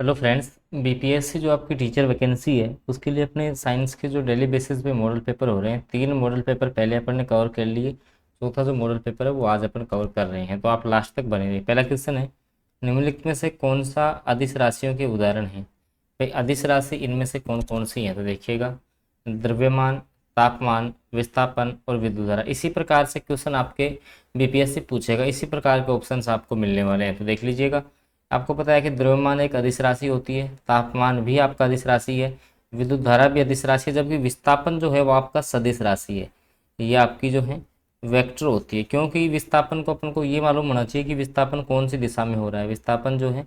Hello friends. BPSC जो आपकी teacher vacancy है उसके लिए अपने साइंस के जो डेली बेसिस पे मॉडल पेपर हो रहे हैं, 3 मॉडल पेपर पहले अपन ने कवर कर लिए। चौथा जो मॉडल पेपर है वो आज अपन कवर कर रहे हैं, तो आप लास्ट तक बने रहिए। पहला क्वेश्चन है, निम्नलिखित में से कौन सा अदिश राशियों के उदाहरण है। भाई अदिश राशि इनमें से कौन कौन सी हैं, तो देखिएगा, द्रव्यमान, तापमान, विस्थापन और विद्युत धारा। इसी प्रकार से क्वेश्चन आपके बीपीएससी पूछेगा, इसी प्रकार के ऑप्शंस आपको मिलने वाले हैं, तो देख लीजिएगा। आपको पता है कि द्रव्यमान एक अदिश राशि होती है, तापमान भी आपका अदिश राशि है, विद्युत धारा भी अदिश राशि है, जबकि विस्थापन जो है वो आपका सदिश राशि है। ये आपकी जो है वेक्टर होती है, क्योंकि विस्थापन को अपन को ये मालूम होना चाहिए कि विस्थापन कौन सी दिशा में हो रहा है, विस्थापन जो है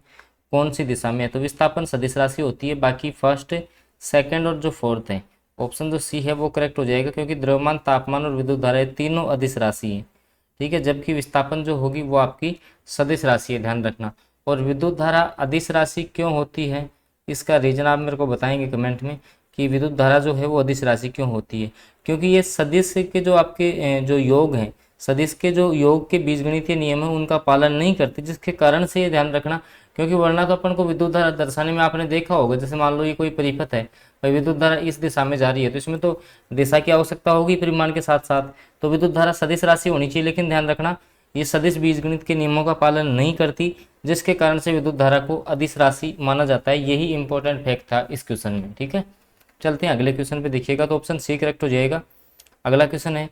कौन सी दिशा में है। तो विस्थापन सदिश राशि होती है। बाकी फर्स्ट, सेकंड और जो फोर्थ है, ऑप्शन जो सी है वो करेक्ट हो जाएगा, क्योंकि द्रव्यमान, तापमान और विद्युत धारा ये तीनों अदिश राशि है। ठीक है, जबकि विस्थापन जो होगी वो आपकी सदिश राशि है, ध्यान रखना। और विद्युत धारा अदिश राशि क्यों होती है, इसका रीजन आप मेरे को बताएंगे कमेंट में कि विद्युत धारा जो है वो अदिश राशि क्यों होती है। क्योंकि ये सदिश के जो आपके जो योग हैं, सदिश के जो योग के बीजगणितीय नियम है उनका पालन नहीं करती, जिसके कारण से ये ध्यान रखना। क्योंकि वरना तो अपन को विद्युत धारा दर्शाने में आपने देखा होगा, जैसे मान लो ये कोई परिपथ है, भाई विद्युत धारा इस दिशा में जा रही है, तो इसमें तो दिशा की आवश्यकता होगी परिमाण के साथ साथ। तो विद्युत धारा सदिश राशि होनी चाहिए, लेकिन ध्यान रखना ये सदिश बीजगणित के नियमों का पालन नहीं करती, जिसके कारण से विद्युत धारा को अदिश राशि माना जाता है। यही इंपॉर्टेंट फैक्ट था इस क्वेश्चन में। ठीक है, चलते हैं अगले क्वेश्चन पे। देखिएगा तो ऑप्शन सी करेक्ट हो जाएगा। अगला क्वेश्चन है,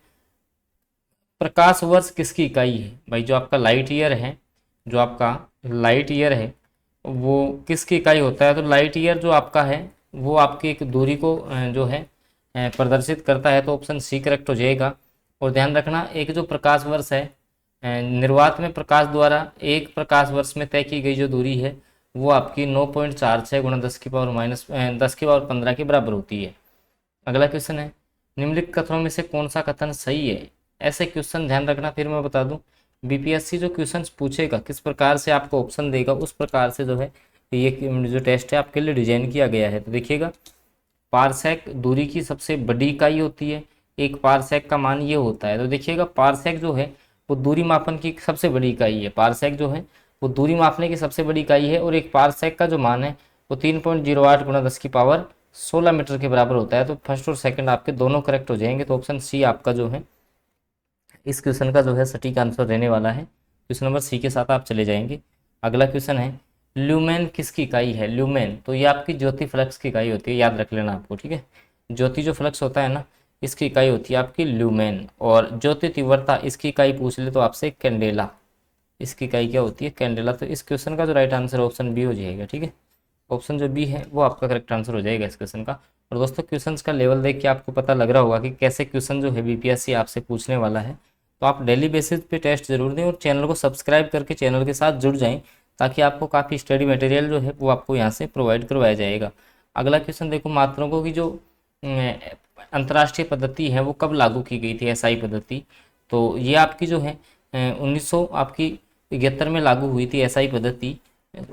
प्रकाश वर्ष किसकी इकाई है। भाई जो आपका लाइट ईयर है, जो आपका लाइट ईयर है वो किसकी इकाई होता है। तो लाइट ईयर जो आपका है वो आपकी एक दूरी को जो है प्रदर्शित करता है, तो ऑप्शन सी करेक्ट हो जाएगा। और ध्यान रखना, एक जो प्रकाश वर्ष है, निर्वात में प्रकाश द्वारा एक प्रकाश वर्ष में तय की गई जो दूरी है वो आपकी 9.46 गुणा 10 की पावर 15 के बराबर होती है। अगला क्वेश्चन है, निम्नलिखित कथनों में से कौन सा कथन सही है। ऐसे क्वेश्चन ध्यान रखना, फिर मैं बता दूं, बीपीएससी जो क्वेश्चंस पूछेगा किस प्रकार से आपको ऑप्शन देगा, उस प्रकार से जो है ये जो टेस्ट है आपके लिए डिजाइन किया गया है। तो देखिएगा, पारसेक दूरी की सबसे बड़ी इकाई होती है, एक पारसेक का मान ये होता है। तो देखिएगा, पारसेक जो है वो दूरी मापन की सबसे बड़ी इकाई है। पारसेक जो है वो दूरी मापने की सबसे बड़ी इकाई है, और एक पारसेक का जो मान है वो 3.08 गुणा 10 की पावर 16 मीटर के बराबर होता है। तो फर्स्ट और सेकंड आपके दोनों करेक्ट हो जाएंगे, तो ऑप्शन सी आपका जो है इस क्वेश्चन का जो है सटीक आंसर रहने वाला है। क्वेश्चन नंबर सी के साथ आप चले जाएंगे। अगला क्वेश्चन है, ल्यूमेन किसकी इकाई है। ल्यूमेन तो ये आपकी ज्योति फ्लक्स की इकाई होती है, याद रख लेना आपको। ठीक है, ज्योति जो फ्लक्स होता है ना, इसकी इकाई होती है आपकी ल्यूमेन। और ज्योति तीव्रता इसकी इकाई पूछ ले तो आपसे कैंडेला, इसकी इकाई क्या होती है, कैंडेला। तो इस क्वेश्चन का जो राइट आंसर ऑप्शन बी हो जाएगा। ठीक है, ऑप्शन जो बी है वो आपका करेक्ट आंसर हो जाएगा इस क्वेश्चन का। और दोस्तों, क्वेश्चंस का लेवल देख के आपको पता लग रहा होगा कि कैसे क्वेश्चन जो है बीपीएससी आपसे पूछने वाला है। तो आप डेली बेसिस पे टेस्ट जरूर दें और चैनल को सब्सक्राइब करके चैनल के साथ जुड़ जाएं, ताकि आपको काफ़ी स्टडी मटेरियल जो है वो आपको यहाँ से प्रोवाइड करवाया जाएगा। अगला क्वेश्चन देखो, मात्रकों की जो अंतर्राष्ट्रीय पद्धति है वो कब लागू की गई थी, एसआई पद्धति। तो ये आपकी जो है 1900 आपकी 71 में लागू हुई थी एसआई पद्धति।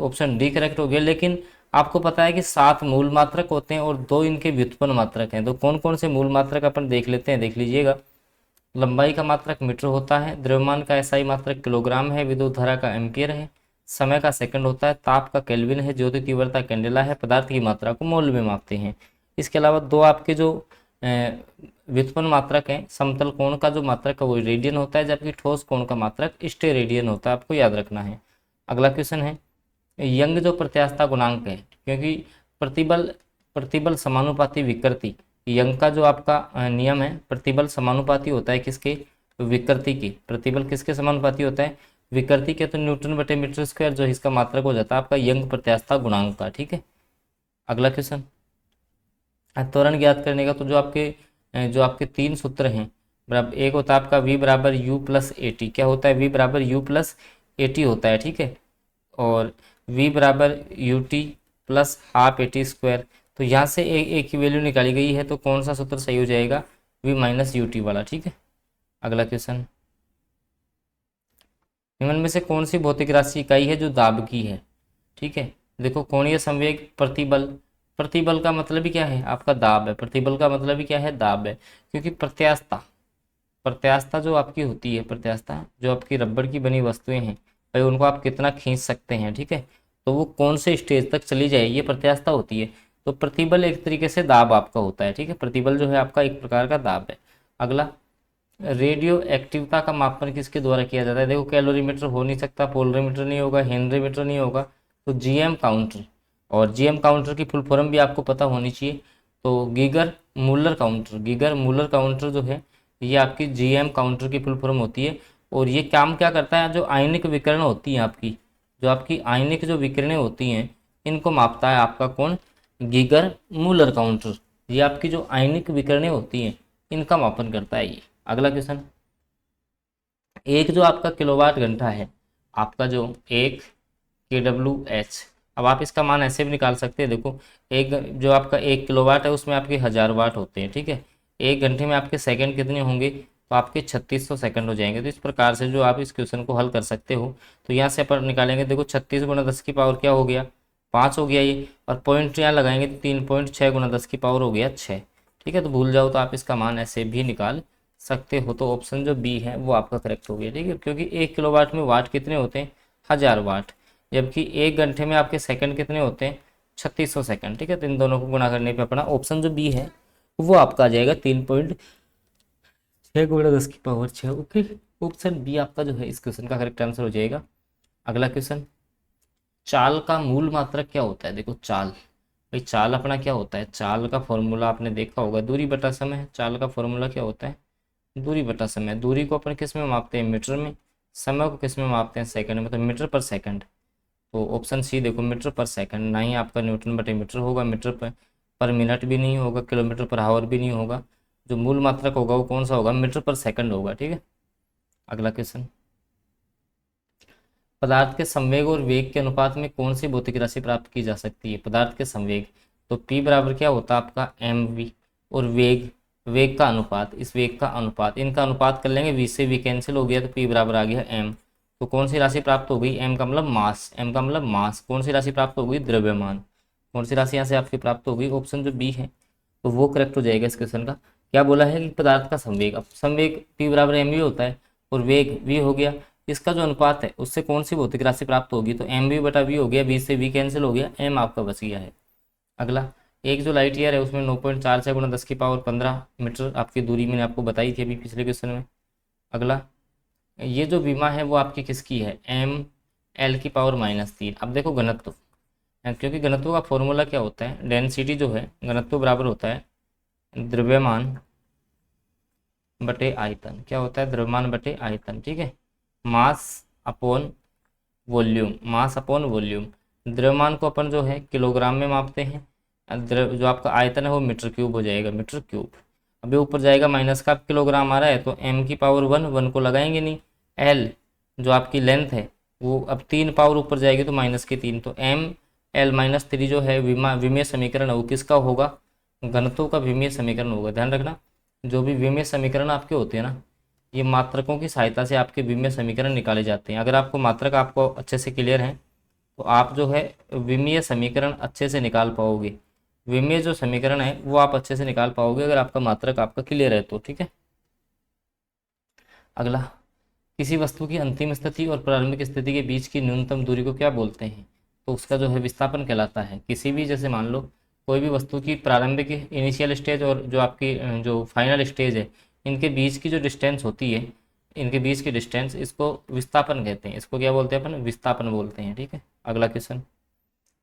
ऑप्शन डी करेक्ट हो गया। लेकिन आपको पता है कि 7 मूल मात्रक होते हैं और 2 इनके व्युत्पन्न मात्रक हैं। तो कौन कौन से मूल मात्रक अपन देख लेते हैं, देख लीजिएगा। लंबाई का मात्रक मीटर होता है, द्रव्यमान का एसआई मात्रक किलोग्राम है, विद्युत धारा का एम्पियर है, समय का सेकंड होता है, ताप का केल्विन है, ज्योति तीव्रता कैंडेला है, पदार्थ की मात्रा को मोल में मापते हैं। इसके अलावा 2 आपके जो व्युत्पन्न मात्रक हैं, समतल कोण का जो मात्रक है वो रेडियन होता है, जबकि ठोस कोण का मात्रक स्टेरेडियन होता है, आपको याद रखना है। अगला क्वेश्चन है, यंग जो प्रत्यास्थता गुणांक है, क्योंकि प्रतिबल प्रतिबल समानुपाती विकृति, यंग का जो आपका नियम है, प्रतिबल समानुपाती होता है किसके, विकृति के। प्रतिबल किसके समानुपाती होता है, विकृति के। तो न्यूटन बटे मीटर स्क्वायर जो इसका मात्रक हो जाता है आपका यंग प्रत्यास्थता गुणांक का। ठीक है, अगला क्वेश्चन, त्वरण ज्ञात करने का। तो जो आपके 3 सूत्र हैं, बराबर एक होता है आपका v बराबर u प्लस ए टी। क्या होता है, v बराबर u प्लस ए टी होता है। ठीक है, और v बराबर U T plus half A T square. तो यहाँ से एक की वैल्यू निकाली गई है, तो कौन सा सूत्र सही हो जाएगा, v माइनस यू टी वाला। ठीक है, अगला क्वेश्चन, निम्न में से कौन सी भौतिक राशि इकाई है जो दाब की है। ठीक है, देखो, कोणीय संवेग प्रतिबल, प्रतिबल का मतलब ही क्या है आपका दाब है, प्रतिबल का मतलब ही क्या है, दाब है। क्योंकि प्रत्यास्थता, प्रत्यास्थता जो आपकी होती है, प्रत्यास्थता जो आपकी रबड़ की बनी वस्तुएं हैं, भाई उनको आप कितना खींच सकते हैं। ठीक है, तो वो कौन से स्टेज तक चली जाए ये प्रत्यास्थता होती है। तो प्रतिबल एक तरीके से दाब आपका होता है, ठीक है। प्रतिबल जो है आपका एक प्रकार का दाब है। अगला, रेडियो एक्टिवता का मापन किसके द्वारा किया जाता है। देखो कैलोरीमीटर हो नहीं सकता, पोलरीमीटर नहीं होगा, हेनरीमीटर नहीं होगा, तो जीएम काउंटर। और जीएम काउंटर की फुल फॉर्म भी आपको पता होनी चाहिए। तो Geiger Muller counter, Geiger Muller counter जो है ये आपकी जीएम काउंटर की फुल फॉर्म होती है। और ये काम क्या करता है, जो आयनिक विकिरण होती है आपकी, जो आपकी आयनिक जो विकिरणें होती हैं इनको मापता है आपका कौन, गीगर मूलर काउंटर। ये आपकी जो आयनिक विकिरणें होती हैं इनका मापन करता है ये। अगला क्वेश्चन, एक जो आपका किलोवाट घंटा है, आपका जो एक KWH, अब आप इसका मान ऐसे भी निकाल सकते हैं। देखो एक जो आपका 1 किलोवाट है उसमें आपके 1000 वाट होते हैं, ठीक है। एक घंटे में आपके सेकंड कितने होंगे, तो आपके 3600 सेकंड हो जाएंगे। तो इस प्रकार से जो आप इस क्वेश्चन को हल कर सकते हो। तो यहाँ से अपन निकालेंगे, देखो 36 गुणा 10 की पावर क्या हो गया, 5 हो गया ये, और पॉइंट यहाँ लगाएंगे तो 3.6 गुणा 10 की पावर हो गया 6, ठीक है। तो भूल जाओ तो आप इसका मान ऐसे भी निकाल सकते हो। तो ऑप्शन जो बी है वो आपका करेक्ट हो गया, ठीक है। क्योंकि 1 किलोवाट में वाट कितने होते हैं, 1000 वाट, जबकि एक घंटे में आपके सेकंड कितने होते हैं, 3600 सेकंड, ठीक है। तो इन दोनों को गुणा करने पे अपना ऑप्शन जो बी है वो आपका आ जाएगा 3.6 गुणा 10 की पावर 6, ओके। ऑप्शन बी आपका जो है इस क्वेश्चन का करेक्ट आंसर हो जाएगा। अगला क्वेश्चन, चाल का मूल मात्रक क्या होता है। देखो चाल, भाई चाल अपना क्या होता है, चाल का फॉर्मूला आपने देखा होगा, दूरी बटा समय। चाल का फॉर्मूला क्या होता है, दूरी बटा समय। दूरी को अपन किस में मापते हैं, मीटर में। समय को किस में मापते हैं, सेकंड में। तो मीटर पर सेकंड। तो ऑप्शन सी देखो, मीटर पर सेकंड, ना ही आपका न्यूटन बटे मीटर होगा, मीटर पर मिनट भी नहीं होगा, किलोमीटर पर आवर भी नहीं होगा। जो मूल मात्रक होगा वो कौन सा होगा, मीटर पर सेकंड होगा, ठीक है। अगला क्वेश्चन, पदार्थ के संवेग और वेग के अनुपात में कौन सी भौतिक राशि प्राप्त की जा सकती है। पदार्थ के संवेग, तो P बराबर क्या होता है आपका mv, और वेग, वेग का अनुपात, इस वेग का अनुपात, इनका अनुपात कर लेंगे, v से v कैंसिल हो गया तो P बराबर आ गया m। तो कौन सी राशि प्राप्त हो गई, m का मतलब मास, m का मतलब मास। कौन सी राशि प्राप्त हो गई, द्रव्यमान। कौन सी राशि यहाँ से आपकी प्राप्त हो गई, ऑप्शन जो बी है तो वो करेक्ट हो जाएगा इस क्वेश्चन का। क्या बोला है कि पदार्थ का संवेग, अब संवेग P बराबर mv होता है और वेग v हो गया, इसका जो अनुपात है उससे कौन सी भौतिक राशि प्राप्त होगी, तो एम वी बटा वी हो गया, वी से वी कैंसिल हो गया, एम आपका बच गया है। अगला, एक जो लाइट ईयर है उसमें 9.46 गुणा 10 की पावर 15 मीटर आपकी दूरी मैंने आपको बताई थी अभी पिछले क्वेश्चन में। अगला, ये जो विमा है वो आपकी किसकी है, ml की पावर -3। अब देखो घनत्व, क्योंकि घनत्व का फॉर्मूला क्या होता है, डेंसिटी जो है घनत्व बराबर होता है द्रव्यमान बटे आयतन। क्या होता है, द्रव्यमान बटे आयतन, ठीक है। Mass upon volume, mass upon volume. द्रव्यमान को अपन जो है किलोग्राम में मापते हैं, जो आपका आयतन है वो मीटर क्यूब हो जाएगा, मीटर क्यूब। अभी ऊपर जाएगा माइनस का, किलोग्राम आ रहा है तो m की पावर 1 को लगाएंगे नहीं। l जो आपकी लेंथ है वो अब 3 पावर ऊपर जाएगी तो -3, तो ml-3 जो है विमीय समीकरण है वो किसका होगा, घनत्व का विमीय समीकरण होगा। ध्यान रखना, जो भी विमीय समीकरण आपके होते हैं ना, ये मात्रकों की सहायता से आपके विमीय समीकरण निकाले जाते हैं। अगर आपको मात्रक आपको अच्छे से क्लियर है तो आप जो है विमीय समीकरण अच्छे से निकाल पाओगे। विमीय जो समीकरण है वो आप अच्छे से निकाल पाओगे अगर आपका मात्रक आपका क्लियर है तो, ठीक है। अगला, किसी वस्तु की अंतिम स्थिति और प्रारंभिक स्थिति के बीच की न्यूनतम दूरी को क्या बोलते हैं, तो उसका जो है विस्थापन कहलाता है। किसी भी, जैसे मान लो कोई भी वस्तु की प्रारंभिक इनिशियल स्टेज और जो आपकी जो फाइनल स्टेज है, इनके बीच की जो डिस्टेंस होती है, इनके बीच की डिस्टेंस, इसको विस्थापन कहते हैं। इसको क्या बोलते हैं अपन, विस्थापन बोलते हैं, ठीक है। अगला क्वेश्चन,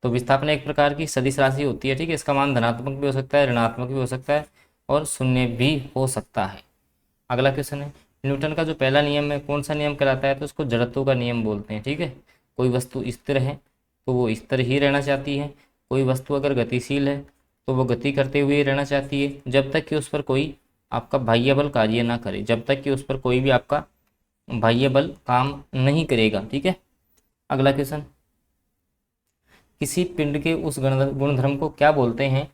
तो विस्थापन एक प्रकार की सदिश राशि होती है, ठीक है। इसका मान धनात्मक भी हो सकता है, ऋणात्मक भी हो सकता है और शून्य भी हो सकता है। अगला क्वेश्चन है, न्यूटन का जो पहला नियम है कौन सा नियम कहलाता है, तो उसको जड़त्व का नियम बोलते हैं, ठीक है। कोई वस्तु स्थिर है तो वो स्थिर ही रहना चाहती है, कोई वस्तु अगर गतिशील है तो वो गति करते हुए रहना चाहती है, जब तक कि उस पर कोई आपका बाह्य बल कार्य ना करे, जब तक कि उस पर कोई भी आपका बाह्य बल काम नहीं करेगा, ठीक है। अगला क्वेश्चन, किसी पिंड के उस गुणधर्म को क्या बोलते हैं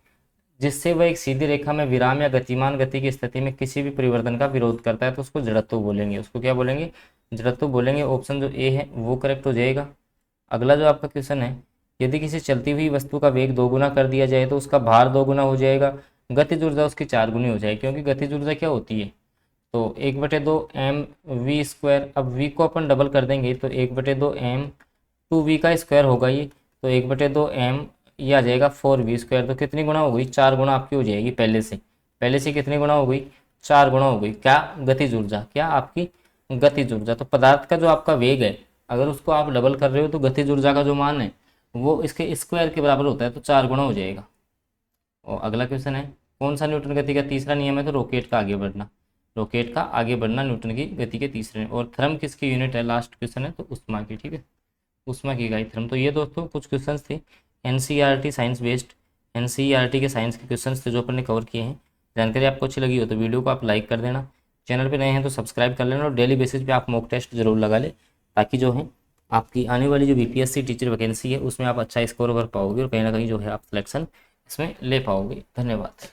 जिससे वह एक सीधी रेखा में विराम या गतिमान गति की स्थिति में किसी भी परिवर्तन का विरोध करता है, तो उसको जड़त्व बोलेंगे। उसको क्या बोलेंगे, जड़त्व बोलेंगे। ऑप्शन जो ए है वो करेक्ट हो जाएगा। अगला जो आपका क्वेश्चन है, यदि किसी चलती हुई वस्तु का वेग 2 गुना कर दिया जाए तो उसका भार 2 गुना हो जाएगा, गतिज ऊर्जा उसकी 4 गुनी हो जाएगी। क्योंकि गतिज ऊर्जा क्या होती है, तो 1/2 mv²। अब v को अपन डबल कर देंगे तो 1/2 m 2v का स्क्वायर होगा ये, तो 1/2m ये आ जाएगा 4v²। तो कितनी गुना हो गई, 4 गुना आपकी हो जाएगी पहले से कितनी गुना हो गई, 4 गुना हो गई। क्या, गतिज ऊर्जा, क्या आपकी गतिज ऊर्जा। तो पदार्थ का जो आपका वेग है अगर उसको आप डबल कर रहे हो तो गतिज ऊर्जा का जो मान है वो इसके स्क्वायर के बराबर होता है, तो 4 गुना हो जाएगा। और अगला क्वेश्चन है, कौन सा न्यूटन गति का तीसरा नियम है, तो रॉकेट का आगे बढ़ना। रॉकेट का आगे बढ़ना न्यूटन की गति के तीसरे। और थर्म किसकी यूनिट है, लास्ट क्वेश्चन है, तो उष्मा की। ठीक है, उष्मा की इकाई थर्म। तो ये दोस्तों कुछ क्वेश्चंस थे एनसीईआरटी साइंस बेस्ड, एनसीईआरटी के साइंस के क्वेश्चंस थे जो अपन ने कवर किए हैं। जानकारी आपको अच्छी लगी हो तो वीडियो को आप लाइक कर देना, चैनल पे नए हैं तो सब्सक्राइब कर लेना, और डेली बेसिस पे आप मॉक टेस्ट जरूर लगा ले, ताकि जो है आपकी आने वाली जो बीपीएससी टीचर वैकेंसी है उसमें आप अच्छा स्कोर कर पाओगे और कहीं ना कहीं जो है आप सिलेक्शन इसमें ले पाओगे। धन्यवाद।